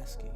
asking you.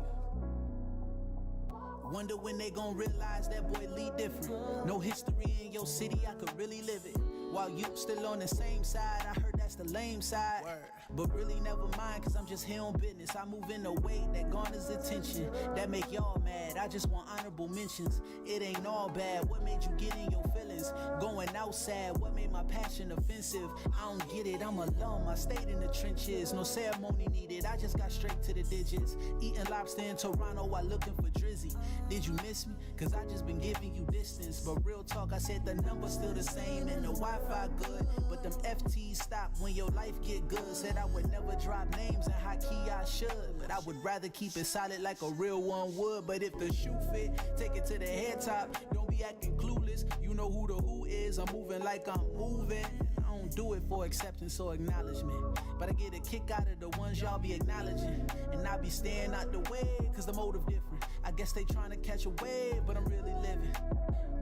Wonder when they gon' realize that boy Lee different. No history in your city, I could really live it. While you still on the same side, I heard that's the lame side. Word. But really never mind, cause I'm just here on business. I move in a way that garners attention, that make y'all mad. I just want honorable mentions. It ain't all bad. What made you get in your feelings? Going outside, what made my passion offensive? I don't get it, I'm alone. I stayed in the trenches, no ceremony needed. I just got straight to the digits. Eating lobster in Toronto while looking for Drizzy. Did you miss me? Cause I just been giving you distance. But real talk, I said the number's still the same and the Wi-Fi good. But them FTs stop when your life get good. Said I would never drop names and high key I should. But I would rather keep it solid like a real one would. But if the shoe fit, take it to the head top. Don't be acting clueless. You know who the who is. I'm moving like I'm moving. I don't do it for acceptance or acknowledgement. But I get a kick out of the ones y'all be acknowledging. And I be staying out the way, cause the motive different. I guess they trying to catch a wave, but I'm really living.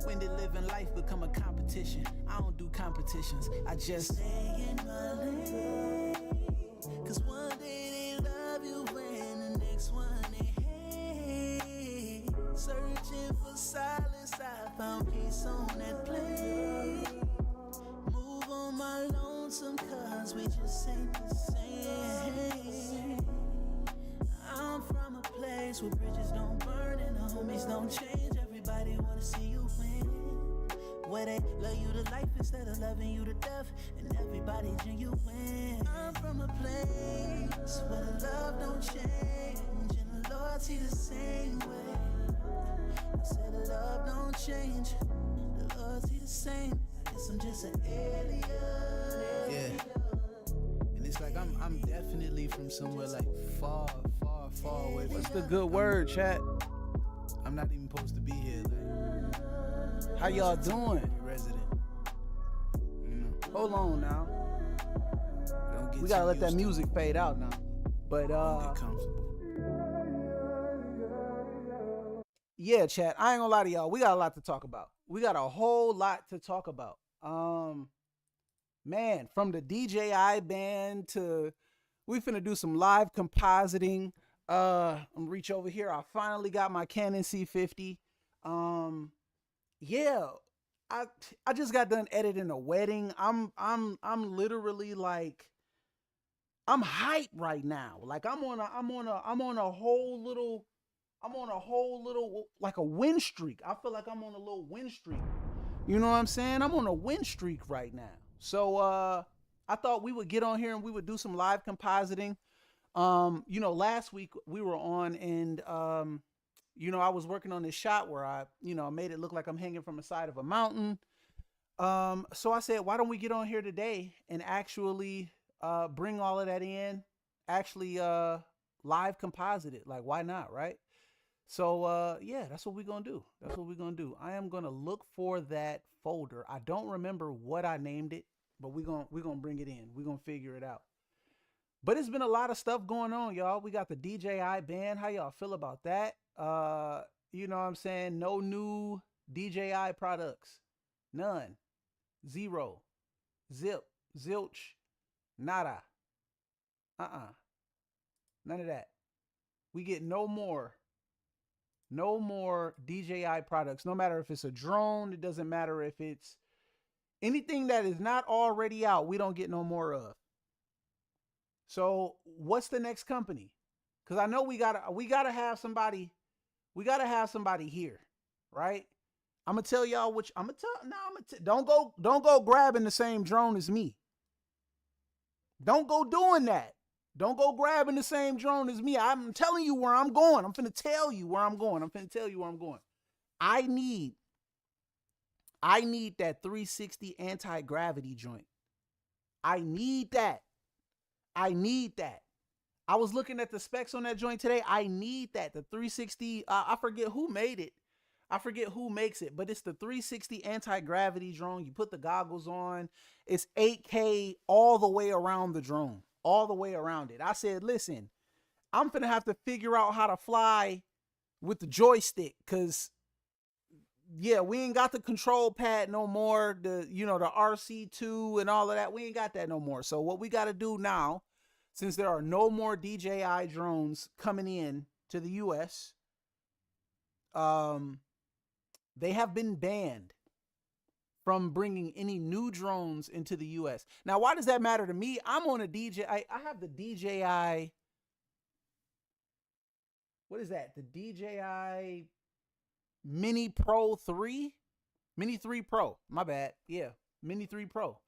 When did living life become a competition? I don't do competitions, I just stay in my lane. Cause one day they love you and the next one they hate. Searching for silence, I found peace on that plane. Move on my lonesome cause we just ain't the same. I'm from a place where bridges don't burn and the homies don't change. Everybody wanna see you win. Where they love you to life instead of loving you to death. And everybody genuine. I'm from a place where the love don't change and the loyalty the same way. I said the love don't change, the loyalty the same. I guess I'm just an alien. Yeah. And it's like I'm definitely from somewhere like far away. What's the good word, chat? I'm not even supposed to be here. Like, how y'all doing? Resident. You know. Hold on now. We gotta let that music fade out now. But get comfortable. Yeah, chat. I ain't gonna lie to y'all. We got a lot to talk about. We got a whole lot to talk about. Man, from the DJI band to we finna do some live compositing. I'm gonna reach over here. I finally got my Canon C50. Yeah, I just got done editing a wedding. I'm literally like, I'm hyped right now. Like I'm on a whole little like a win streak. I feel like I'm on a little win streak. You know what I'm saying? I'm on a win streak right now. So I thought we would get on here and we would do some live compositing. You know, last week we were on and you know, I was working on this shot where I, you know, made it look like I'm hanging from the side of a mountain. So I said, why don't we get on here today and actually bring all of that in, actually live composite it. Like, why not, right? So yeah, that's what we're gonna do. That's what we're gonna do. I am gonna look for that folder. I don't remember what I named it, but we're gonna bring it in. We're gonna figure it out. But it's been a lot of stuff going on, y'all. We got the DJI band. How y'all feel about that? You know what I'm saying? No new DJI products. None. Zero. Zip. Zilch. Nada. None of that. We get no more DJI products. No matter if it's a drone, it doesn't matter if it's anything that is not already out, we don't get no more of. So what's the next company? Because I know we gotta have somebody here, right? I'm gonna tell y'all which don't go grabbing the same drone as me. Don't go doing that. Don't go grabbing the same drone as me. I'm telling you where I'm going. I'm finna tell you where I'm going. I need that 360 anti-gravity joint. I need that. I was looking at the specs on that joint today. I need that. The 360, I forget who made it. I forget who makes it, but it's the 360 anti-gravity drone. You put the goggles on. It's 8K all the way around the drone. All the way around it. I said, listen, I'm finna have to figure out how to fly with the joystick, because yeah, we ain't got the control pad no more. The RC2 and all of that. We ain't got that no more. So what we got to do now, since there are no more DJI drones coming in to the US, um, they have been banned from bringing any new drones into the US. Now, why does that matter to me? I'm on a DJI. I have the DJI. What is that? The DJI Mini Pro 3? Mini 3 Pro. My bad. Yeah, Mini 3 Pro.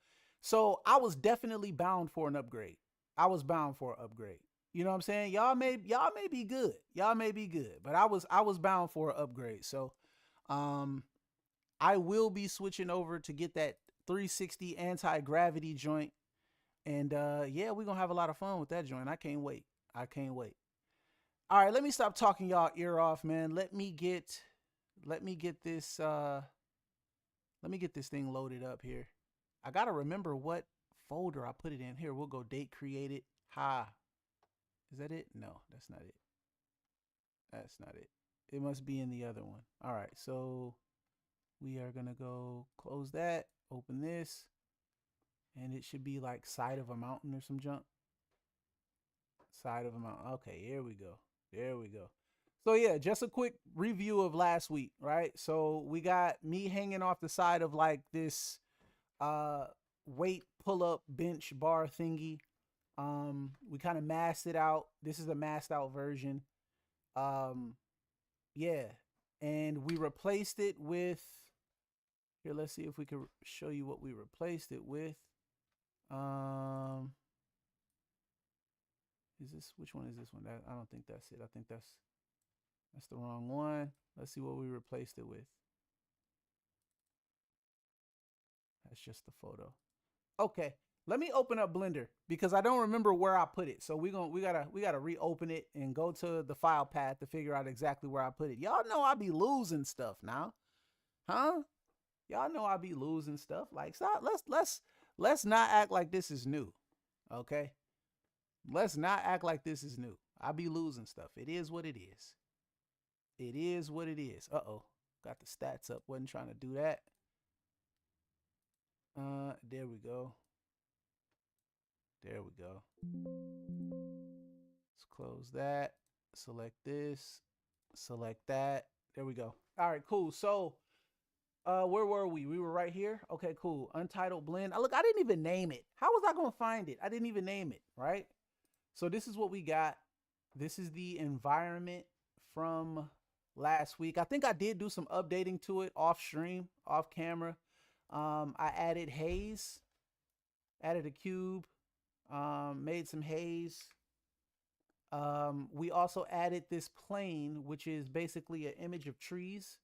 So I was definitely bound for an upgrade. I was bound for an upgrade. You know what I'm saying? Y'all may be good. Y'all may be good. But I was bound for an upgrade. So I will be switching over to get that 360 anti-gravity joint. And yeah, we're gonna have a lot of fun with that joint. I can't wait. I can't wait. All right, let me stop talking y'all ear off, man. Let me get this thing loaded up here. I gotta remember what folder I put it in. Here, we'll go date created. Ha. Is that it? No, that's not it. That's not it. It must be in the other one. All right, so we are gonna go close that, open this, and it should be like side of a mountain or some junk. Side of a mountain. Okay, here we go. There we go. So yeah, just a quick review of last week, right? So we got me hanging off the side of like this weight pull-up bench bar thingy. We kind of masked it out. This is a masked out version. Yeah. And we replaced it with, here, let's see if we can show you what we replaced it with. Is this, which one is this one? I don't think that's it. I think that's the wrong one. Let's see what we replaced it with. That's just the photo. Okay, let me open up Blender because I don't remember where I put it. So we gotta reopen it and go to the file path to figure out exactly where I put it. Y'all know I be losing stuff now, huh? Y'all know I be losing stuff. Like, stop. Let's not act like this is new, okay? Let's not act like this is new. I be losing stuff. It is what it is. It is what it is. Uh-oh. Got the stats up. Wasn't trying to do that. There we go. There we go. Let's close that. Select this. Select that. There we go. All right, cool. So, where were we? We were right here. Okay, cool. Untitled blend. Look, I didn't even name it. How was I going to find it? I didn't even name it, right? So this is what we got. This is the environment from last week. I think I did do some updating to it off stream, off camera. I added haze, added a cube, made some haze. We also added this plane, which is basically an image of trees.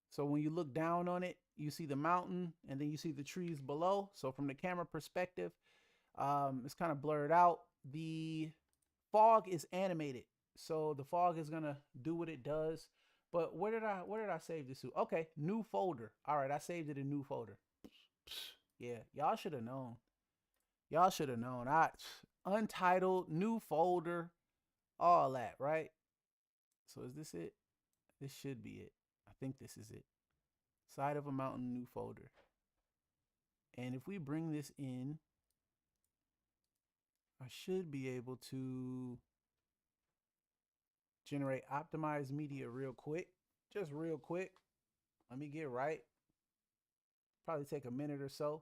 So when you look down on it, you see the mountain and then you see the trees below. So from the camera perspective, it's kind of blurred out. The fog is animated. So the fog is gonna do what it does. But where did I save this to? Okay, new folder. All right, I saved it in new folder. Yeah, y'all should have known. Y'all should have known. Untitled, new folder, all that, right? So is this it? This should be it. I think this is it. Side of a mountain, new folder. And if we bring this in, I should be able to generate optimized media real quick. Just real quick. Let me get right. Probably take a minute or so.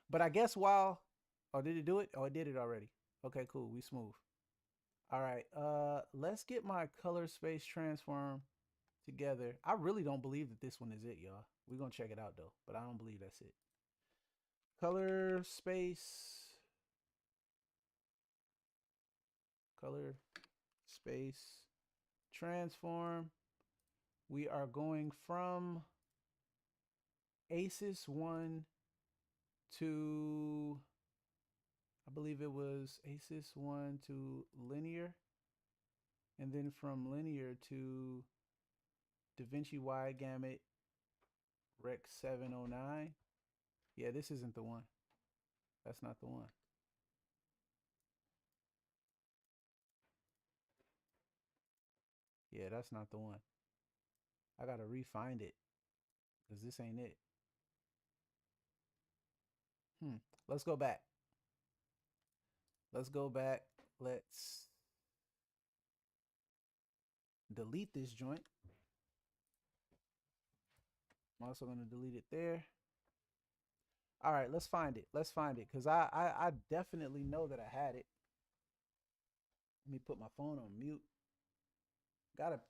But I guess while, oh, did it do it? Oh, it did it already. Okay, cool. We smooth. All right. Let's get my color space transform together. I really don't believe that this one is it, y'all. We're gonna check it out though, but I don't believe that's it. Color space. Color space transform. We are going from ACES 1 to, I believe it was ACES 1 to linear, and then from linear to Davinci wide gamut Rec 709. Yeah, this isn't the one. That's not the one. Yeah, that's not the one. I gotta re-find it because this ain't it. Let's go back. Let's go back. Let's delete this joint. I'm also going to delete it there. All right, let's find it. Let's find it, because I definitely know that I had it. Let me put my phone on mute. Gotta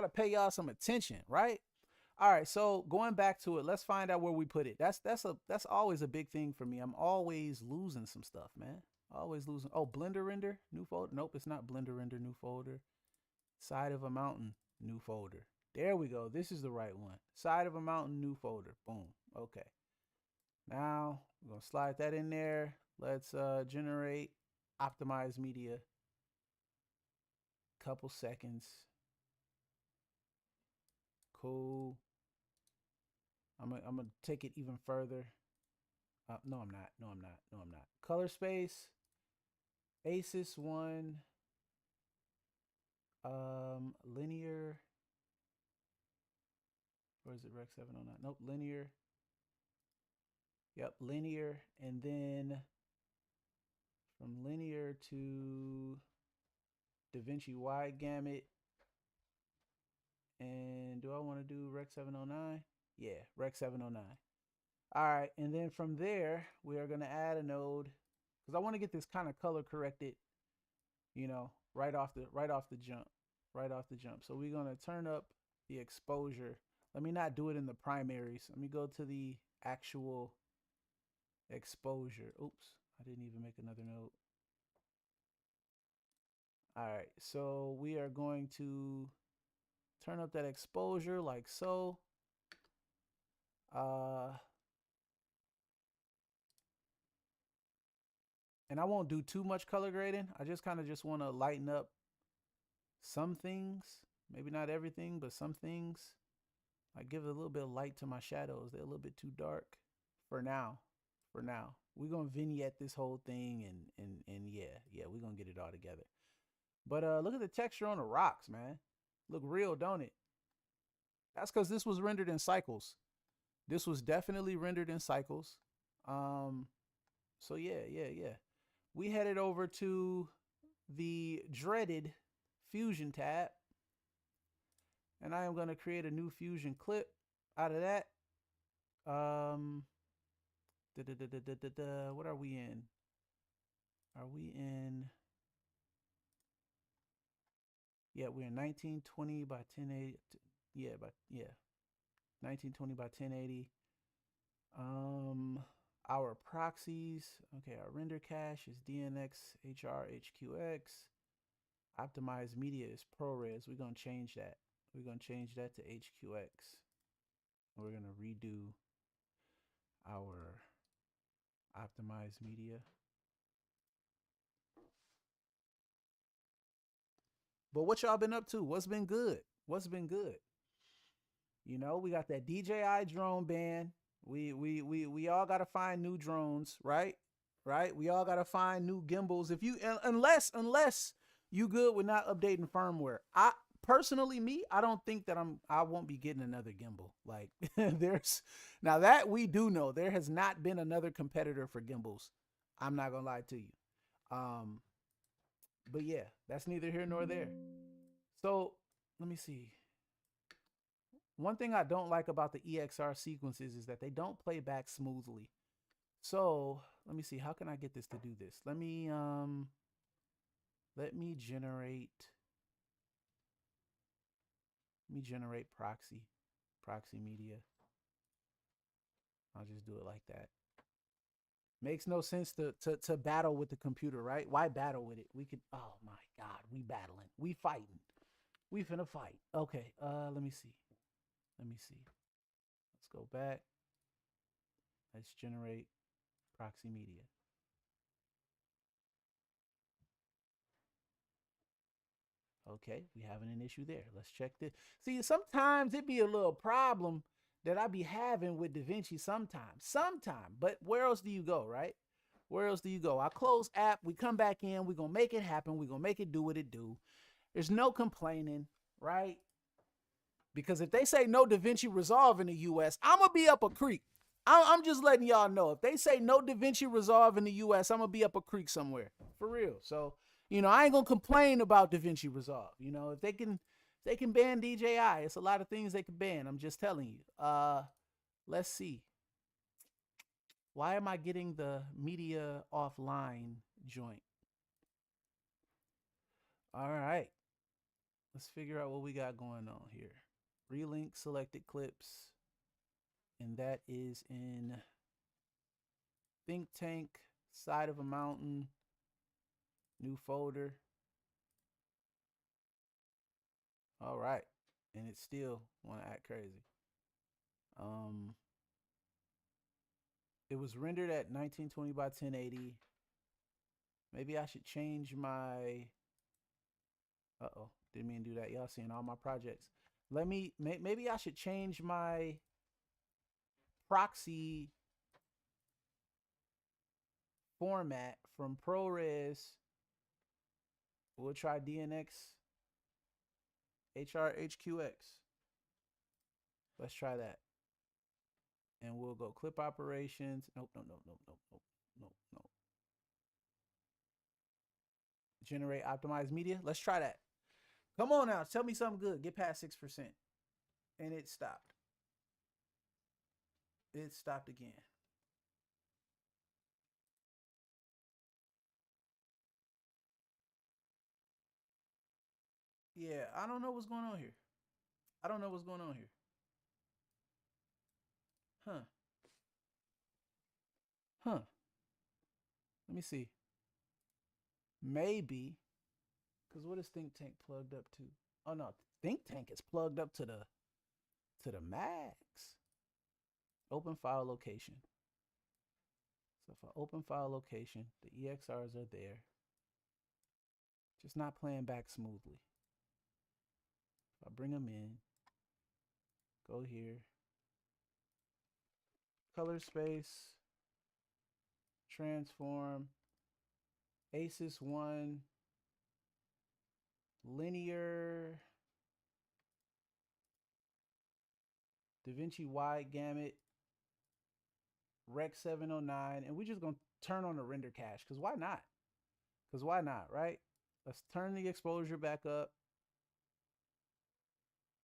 pay y'all some attention, right? All right, so going back to it, let's find out where we put it. That's always a big thing for me. I'm always losing some stuff, man. Always losing. Oh, Blender render, new folder. Nope, it's not Blender render, new folder. Side of a mountain, new folder. There we go. This is the right one. Side of a mountain, new folder. Boom. Okay. Now we're gonna slide that in there. Let's generate optimize media. Couple seconds. Cool. I'm gonna take it even further. No, I'm not. No, I'm not. No, I'm not. Color space. ASUS one. Linear. Or is it Rec 709? Nope, linear. Yep, linear. And then from linear to Davinci wide gamut. And do I want to do Rec 709? Yeah, Rec 709. All right, and then from there, we are going to add a node because I want to get this kind of color corrected, you know, right off the jump. So we're going to turn up the exposure. Let me not do it in the primaries. Let me go to the actual exposure. Oops, I didn't even make another node. All right, so we are going to turn up that exposure like so. And I won't do too much color grading. I just kind of just want to lighten up some things. Maybe not everything, but some things. I give a little bit of light to my shadows. They're a little bit too dark for now. We're going to vignette this whole thing and yeah, we're going to get it all together. But look at the texture on the rocks, man. Look real, don't it? That's because this was rendered in cycles. This was definitely rendered in cycles. So yeah. We headed over to the dreaded Fusion tab. And I am going to create a new Fusion clip out of that. What are we in? Are we in? Yeah, we're in 1920 by 1080. Yeah, 1920 by 1080. Our proxies. Okay, our render cache is DNX HR HQX. Optimized media is ProRes. We're gonna change that. We're gonna change that to HQX. We're gonna redo our optimized media. But what y'all been up to? What's been good? What's been good? You know, we got that DJI drone ban. We all gotta find new drones, right? Right? We all gotta find new gimbals. If you unless you good with not updating firmware. I personally, I don't think that I won't be getting another gimbal. Like there's now that we do know there has not been another competitor for gimbals. I'm not gonna lie to you. But yeah, that's neither here nor there. So let me see. One thing I don't like about the EXR sequences is that they don't play back smoothly. So let me see. How can I get this to do this? Let me generate proxy media. I'll just do it like that. Makes no sense to battle with the computer, right? Why battle with it? We could, oh my God, we battling. We fighting. We finna fight. Okay, let me see. Let's go back. Let's generate proxy media. Okay, we having an issue there. Let's check this. See, sometimes it be a little problem that I be having with Davinci sometimes. But where else do you go, right? Where else do you go? I close app, we come back in, we're going to make it happen. We're going to make it do what it do. There's no complaining, right? Because if they say no Davinci Resolve in the US, I'm going to be up a creek. I'm just letting y'all know. If they say no Davinci Resolve in the US, I'm going to be up a creek somewhere. For real. So, you know, I ain't going to complain about Davinci Resolve. You know, if they can They can ban DJI. It's a lot of things they can ban. I'm just telling you. Let's see. Why am I getting the media offline joint? All right. Let's figure out what we got going on here. Relink selected clips. And that is in Think Tank, Side of a Mountain, new folder. All right. And it still want to act crazy. It was rendered at 1920 by 1080. Maybe I should change my... Uh-oh. Didn't mean to do that. Y'all seeing all my projects. Maybe I should change my proxy format from ProRes. We'll try DNX HRHQX. Let's try that. And we'll go clip operations. Nope. Generate optimized media. Let's try that. Come on now. Tell me something good. Get past 6%. And it stopped. It stopped again. Yeah, I don't know what's going on here. I don't know what's going on here. Huh. Let me see. Maybe. Because what is Think Tank plugged up to? Oh no, Think Tank is plugged up to the max. Open file location. So if I open file location, the EXRs are there. Just not playing back smoothly. If I bring them in, go here. Color space, transform, ASIS 1, linear, Davinci wide gamut, Rec 709, and we're just gonna turn on the render cache, because why not? Because why not, right? Let's turn the exposure back up.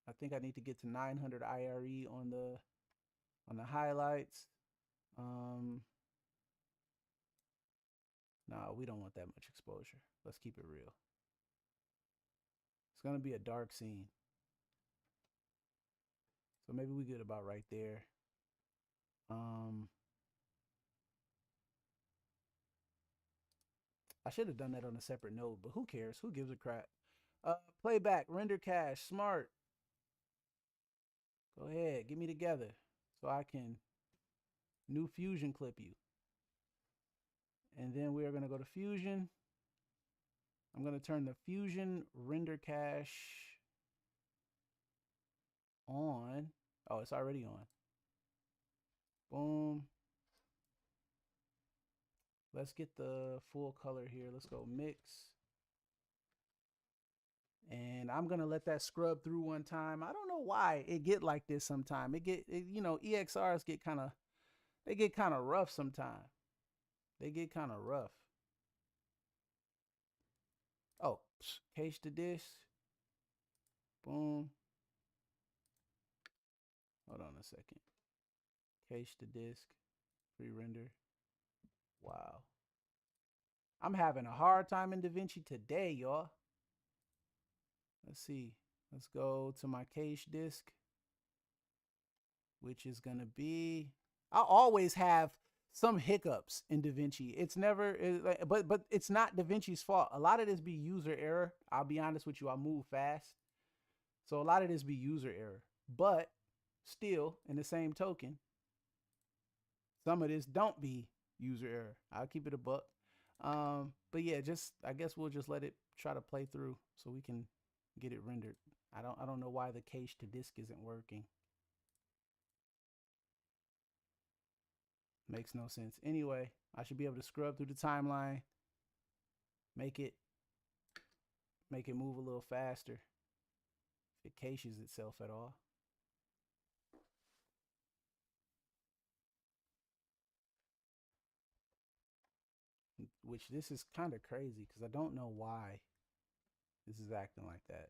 I think I need to get to 900 IRE on the highlights. No, we don't want that much exposure. Let's keep it real. It's gonna be a dark scene. So maybe we get about right there. I should have done that on a separate node, but who cares? Who gives a crap? Playback, render cache, smart. Go ahead, get me together so I can new Fusion clip you. And then we are going to go to Fusion. I'm going to turn the Fusion render cache on. Oh, it's already on. Boom. Let's get the full color here. Let's go mix. And I'm gonna let that scrub through one time. I don't know why it get like this sometime. You know, EXRs get kind of rough sometime. They get kind of rough. Oh, cache to disk. Boom. Hold on a second. Cache to disk. Pre-render. Wow. I'm having a hard time in Davinci today, y'all. Let's see. Let's go to my cache disk, which is going to be... I always have some hiccups in Davinci. It's never... But it's not Davinci's fault. A lot of this be user error. I'll be honest with you. I move fast. So a lot of this be user error. But still, in the same token, some of this don't be user error. I'll keep it a buck. But yeah, I guess we'll just let it try to play through so we can get it rendered. I don't know why the cache to disk isn't working. Makes no sense. Anyway, I should be able to scrub through the timeline, make it move a little faster if it caches itself at all. Which this is kind of crazy because I don't know why this is acting like that.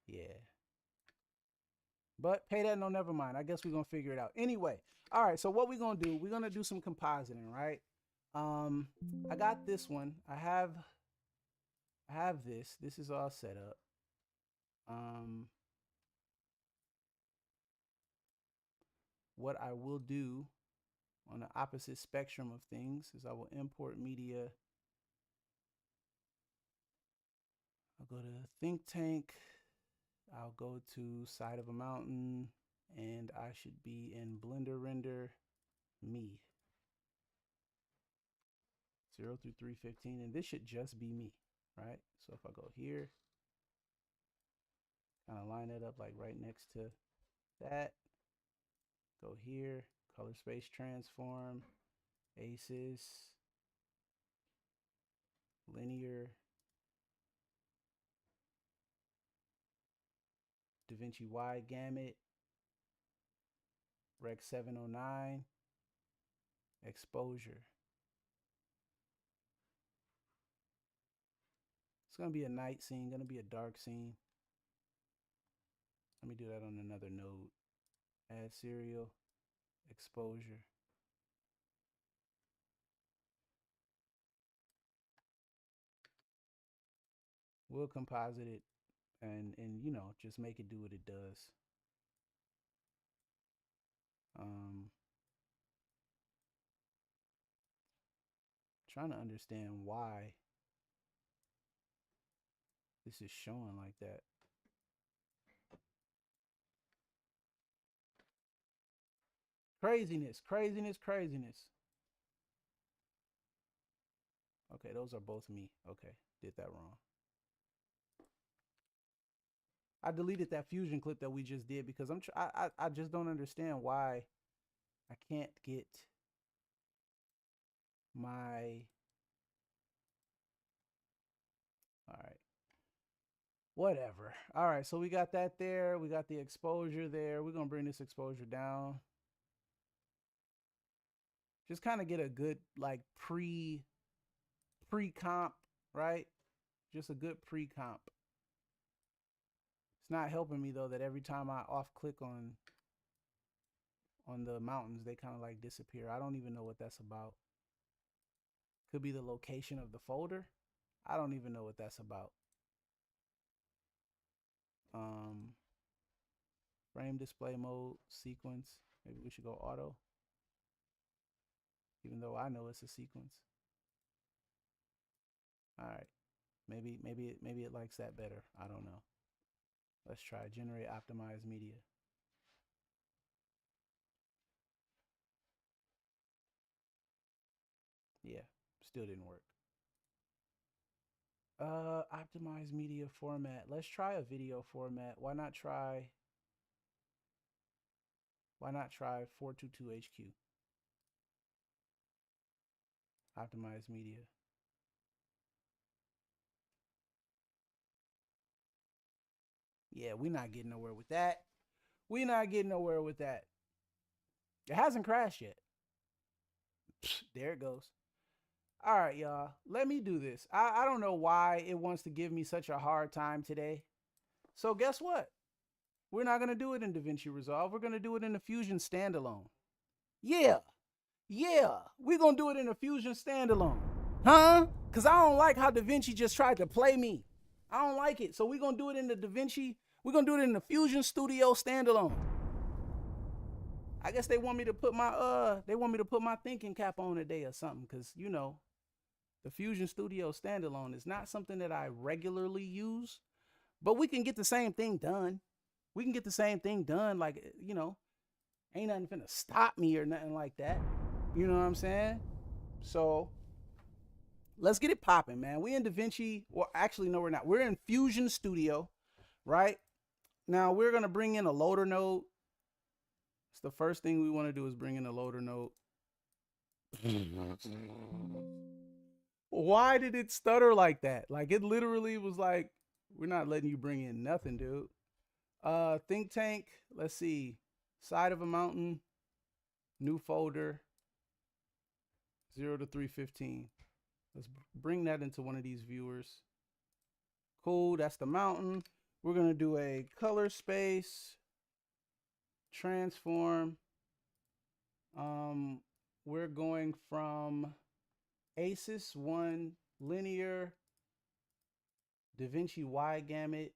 Yeah. But pay that, no, never mind. I guess we're gonna figure it out. Anyway, all right, so what we're gonna do, we're gonna do some compositing, right? I got this one. I have this. This is all set up. What I will do on the opposite spectrum of things is I will import media. I'll go to think tank. I'll go to side of a mountain, and I should be in Blender render me 0 through 315, and this should just be me, right? So if I go here, kind of line it up like right next to that, go here, color space transform, aces, linear, Davinci wide gamut, rec 709, exposure. It's gonna be a night scene, gonna be a dark scene. Let me do that on another node. Add serial, exposure. We'll composite it and you know, just make it do what it does. Trying to understand why this is showing like that. Craziness, craziness, craziness. Okay, those are both me. Okay, did that wrong. I deleted that fusion clip that we just did because I just don't understand why I can't get my. All right. Whatever. All right, so we got that there. We got the exposure there. We're gonna bring this exposure down. Just kind of get a good like pre-comp, right? Just a good pre-comp. It's not helping me though that every time I off click on the mountains, they kind of like disappear. I don't even know what that's about. Could be the location of the folder. I don't even know what that's about. Frame display mode, sequence. Maybe we should go auto. Even though I know it's a sequence. All right. Maybe it likes that better. I don't know. Let's try generate optimized media. Yeah, still didn't work. Optimize media format. Let's try a video format. Why not try 422 HQ? Optimize media. Yeah, we're not getting nowhere with that. We're not getting nowhere with that. It hasn't crashed yet. There it goes. All right, y'all. Let me do this. I don't know why it wants to give me such a hard time today. So guess what? We're not going to do it in Davinci Resolve. We're going to do it in the Fusion standalone. Yeah. Yeah. We're going to do it in the Fusion standalone. Huh? Because I don't like how Davinci just tried to play me. I don't like it. So we're going to do it in the Davinci. We're going to do it in the Fusion Studio standalone. I guess they want me to put my thinking cap on today or something, because you know the Fusion Studio standalone is not something that I regularly use, but we can get the same thing done. We can get the same thing done, like, you know, ain't nothing finna stop me or nothing like that. You know what I'm saying? So let's get it popping, man. We in Davinci. Well, actually, no, we're not. We're in Fusion Studio, right? Now we're gonna bring in a loader node. It's the first thing we want to do is bring in a loader node. Why did it stutter like that? Like it literally was like, we're not letting you bring in nothing, dude. Think tank. Let's see. Side of a mountain. New folder. 0 to 315. Let's bring that into one of these viewers. Cool. That's the mountain. We're going to do a color space transform. We're going from ASUS 1 linear Davinci Y gamut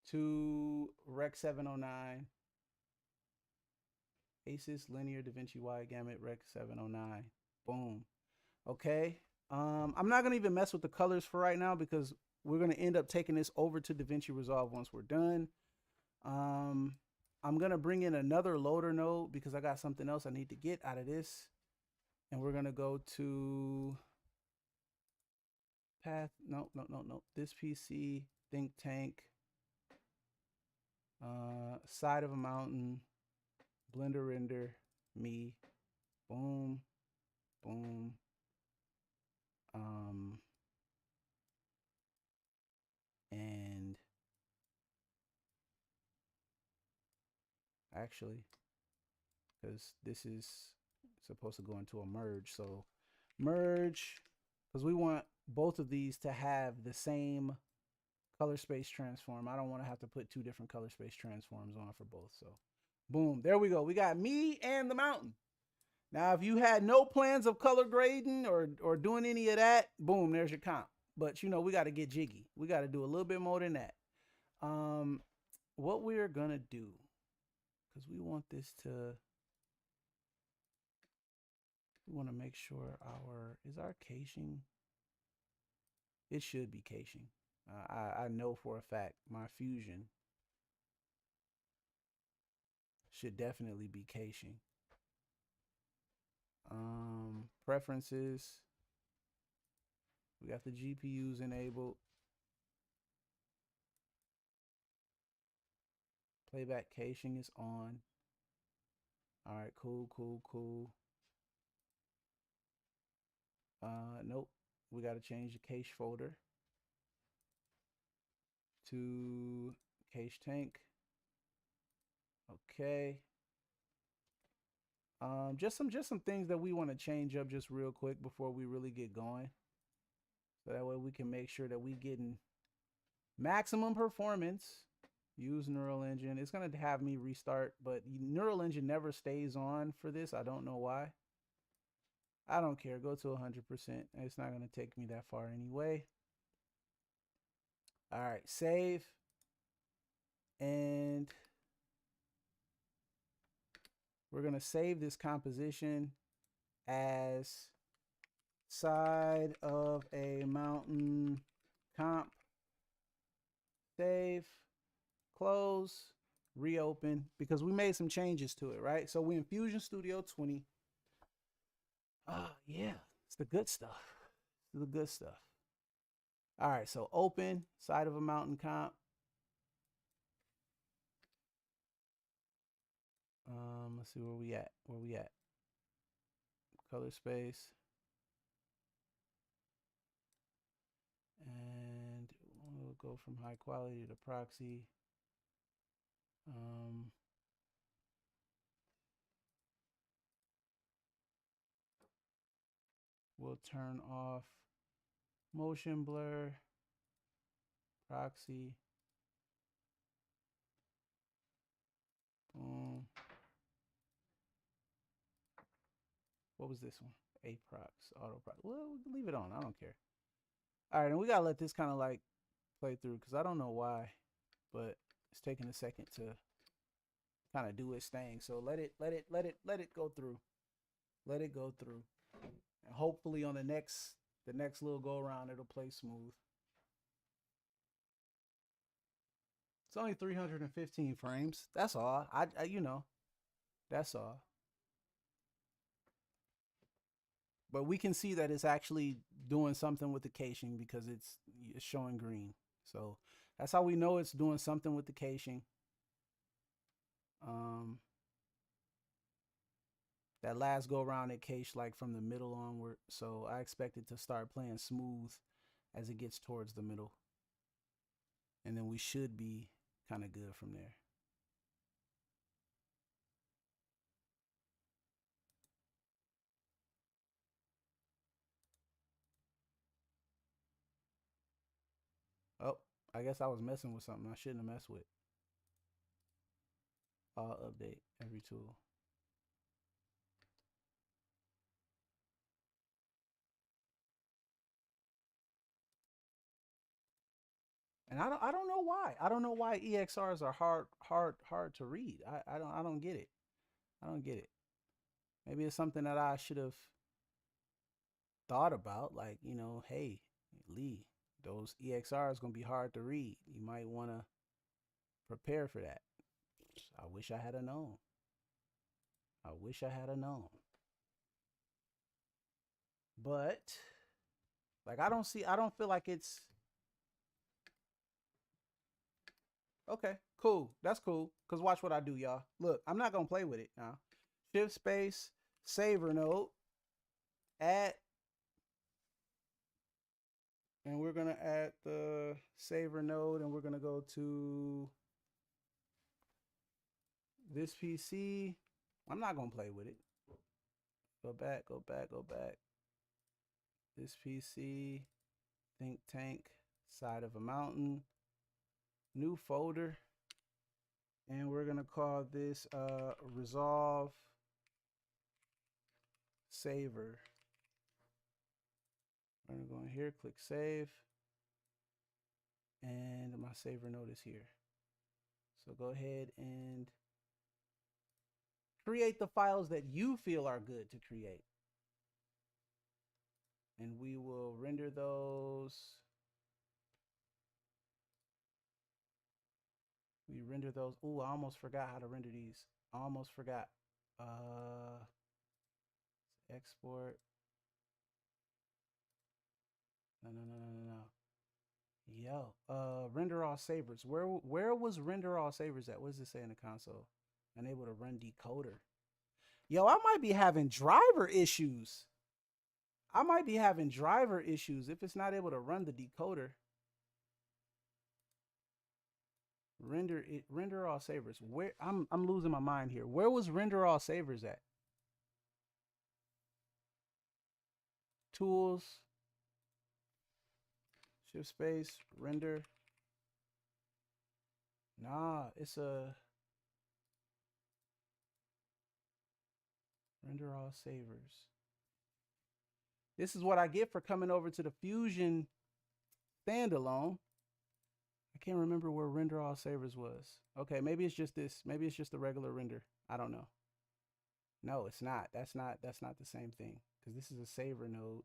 to Rec 709. ASUS linear Davinci Y gamut Rec 709. Boom. Okay. I'm not gonna even mess with the colors for right now because we're gonna end up taking this over to Davinci Resolve once we're done. I'm gonna bring in another loader node because I got something else I need to get out of this. And we're gonna go to path. No. This PC, think tank, side of a mountain, blender render, me, boom, boom. And actually, because this is supposed to go into a merge, so merge, because we want both of these to have the same color space transform. I don't want to have to put two different color space transforms on for both. So boom, there we go. We got me and the mountain. Now, if you had no plans of color grading or doing any of that, boom, there's your comp. But you know, we got to get jiggy. We got to do a little bit more than that. What we're gonna do, because we want this to, we want to make sure our caching, it should be caching. I know for a fact my fusion should definitely be caching. Preferences, we got the GPUs enabled. Playback caching is on. All right, cool. Nope, we got to change the cache folder to cache tank. Okay. Just some things that we want to change up just real quick before we really get going. So that way we can make sure that we getting maximum performance. Use Neural Engine. It's gonna have me restart, but Neural Engine never stays on for this. I don't know why. I don't care. Go to 100%. It's not gonna take me that far anyway. All right, save. And we're gonna save this composition as side of a mountain comp. Save, close, reopen, because we made some changes to it, right? So we in Fusion Studio 20. Yeah, it's the good stuff. It's the good stuff. All right, so open, side of a mountain comp. Let's see where we at. Color space. And we'll go from high quality to proxy. We'll turn off motion blur, proxy. Boom. What was this one? Aprox, auto prox. Well, we can leave it on. I don't care. All right, and we gotta let this kind of like play through because I don't know why, but it's taking a second to kind of do its thing. So let it go through. Let it go through. And hopefully on the next little go around it'll play smooth. It's only 315 frames. That's all. I you know, that's all. But we can see that it's actually doing something with the caching because it's showing green. So that's how we know it's doing something with the caching. That last go around it cached like from the middle onward. So I expect it to start playing smooth as it gets towards the middle. And then we should be kind of good from there. Oh, I guess I was messing with something I shouldn't have messed with. All update every tool. And I don't know why. I don't know why EXRs are hard to read. I don't get it. I don't get it. Maybe it's something that I should have thought about. Like, you know, hey, Lee, those EXRs gonna be hard to read. You might want to prepare for that. I wish I had known. I wish I had known. But like I don't feel like it's okay, cool. That's cool. Cause watch what I do, y'all. Look, I'm not gonna play with it now. Shift space, saver node, add, and we're gonna add the saver node, and we're gonna go to this PC. I'm not gonna play with it. Go back, go back, go back. This PC, think tank, side of a mountain, new folder, and we're gonna call this resolve saver. I'm gonna go in here, click save, and my saver node is here. So go ahead and create the files that you feel are good to create. And we will render those. We render those. Ooh, I almost forgot how to render these. I almost forgot. Export. No. Yo, render all savers. Where was render all savers at? What does it say in the console? Unable to run decoder. Yo, I might be having driver issues. I might be having driver issues if it's not able to run the decoder. Render all savers. Where I'm losing my mind here. Where was render all savers at? Tools. Shift space, render. Nah, it's a render all savers. This is what I get for coming over to the Fusion standalone. I can't remember where render all savers was. Okay, maybe it's just this. Maybe it's just the regular render. I don't know. No, it's not. That's not the same thing because this is a saver node.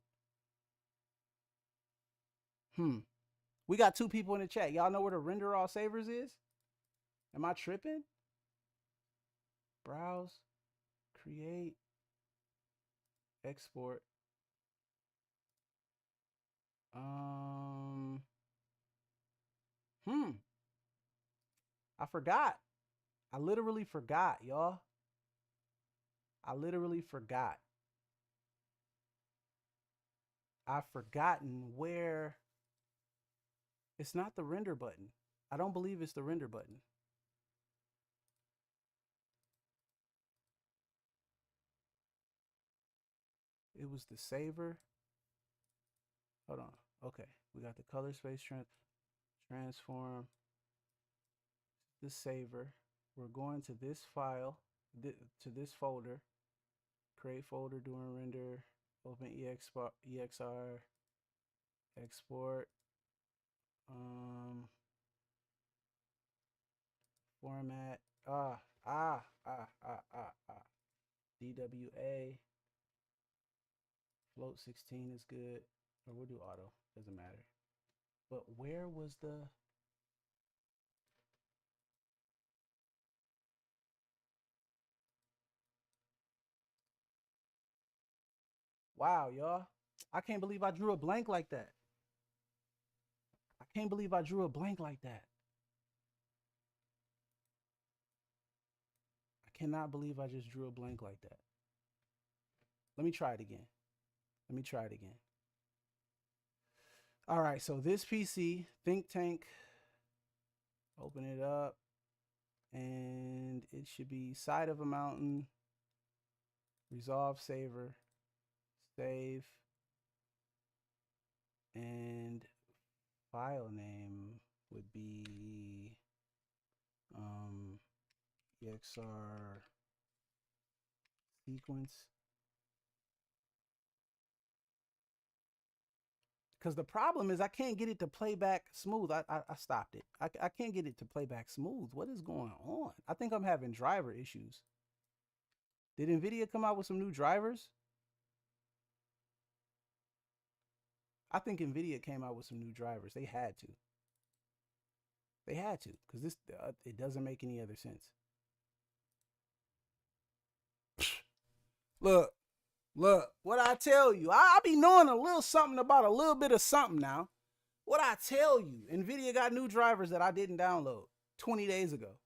We got 2 people in the chat. Y'all know where the render all savers is? Am I tripping? Browse, create, export. I forgot. I literally forgot, y'all. I literally forgot. I've forgotten where. It's not the render button. I don't believe it's the render button. It was the saver. Hold on. Okay, we got the color space transform. The saver. We're going to this file, to this folder. Create folder, doing render, open EXR, export, format, DWA, float 16 is good, or we'll do auto, doesn't matter. But where was the, wow, y'all, I can't believe I drew a blank like that. I can't believe I drew a blank like that. I cannot believe I just drew a blank like that. Let me try it again. Let me try it again. All right, so this PC, Think Tank, open it up, and it should be side of a mountain, resolve saver, save, and file name. would be EXR sequence. Because the problem is I can't get it to play back smooth. I stopped it. I can't get it to play back smooth. What is going on? I think I'm having driver issues. Did NVIDIA come out with some new drivers? I think NVIDIA came out with some new drivers. They had to. They had to, because this it doesn't make any other sense. Look, what I tell you. I be knowing a little something about a little bit of something now. What I tell you, NVIDIA got new drivers that I didn't download 20 days ago.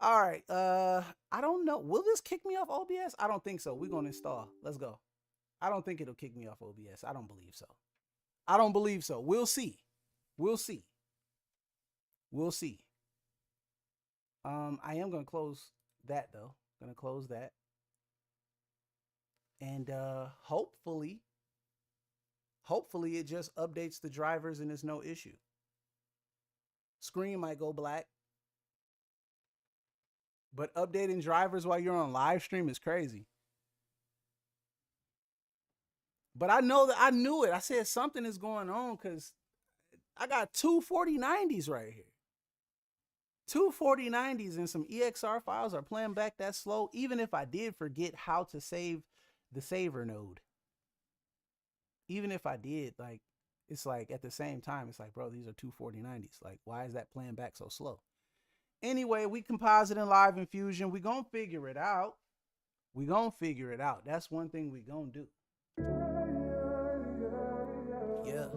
All right, I don't know. Will this kick me off OBS? I don't think so. We're going to install. Let's go. I don't think it'll kick me off OBS. I don't believe so. I don't believe so. We'll see. We'll see. We'll see. I am going to close that, though. Going to close that. And hopefully it just updates the drivers and there's no issue. Screen might go black. But updating drivers while you're on live stream is crazy. But I know that I knew it. I said something is going on because I got two 4090s right here. Two 4090s and some EXR files are playing back that slow, even if I did forget how to save the saver node. Even if I did, like, it's like at the same time, it's like, bro, these are two 4090s. Like, why is that playing back so slow? Anyway, we compositing live infusion. We gonna figure it out. We gonna figure it out. That's one thing we gonna do. Yeah.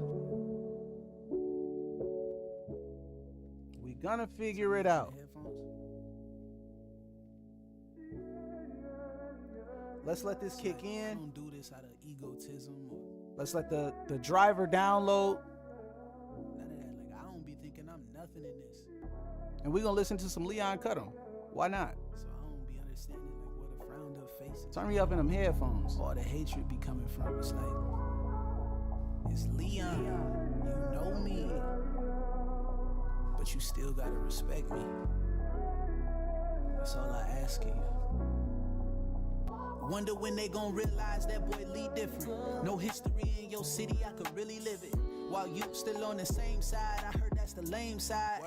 We gonna figure it out. Let's let this kick in. I don't do this out of egotism. Let's let the driver download. None of that. Like, I don't be thinking I'm nothing in this. And we're gonna listen to some Leon Cut'em. Why not? So I don't be understanding like what a frowned up face is. Turn me up in them headphones. All the hatred be coming from. It's like, it's Leon. You know me. But you still gotta respect me. That's all I ask of you. Wonder when they gon' realize that boy Lee different. No history in your city, I could really live it. While you still on the same side, I heard that's the lame side.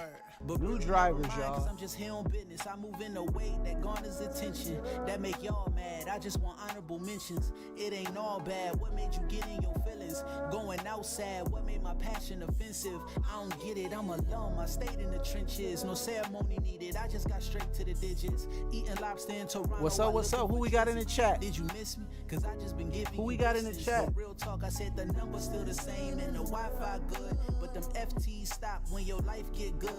But new really drivers, y'all. Cause I'm just here on business. I move in a way that garners attention. That make y'all mad. I just want honorable mentions. It ain't all bad. What made you get in your feelings? Going outside, what made my passion offensive? I don't get it, I'm alone. I stayed in the trenches. No ceremony needed. I just got straight to the digits. Eating lobster in Toronto. What's up? What's up? Who we got in the chat? Did you miss me? Cause I just been giving Who we you got in the lessons. chat? No real talk, I said the number's still the same and the Wi-Fi good. But them FTs stop when your life get good.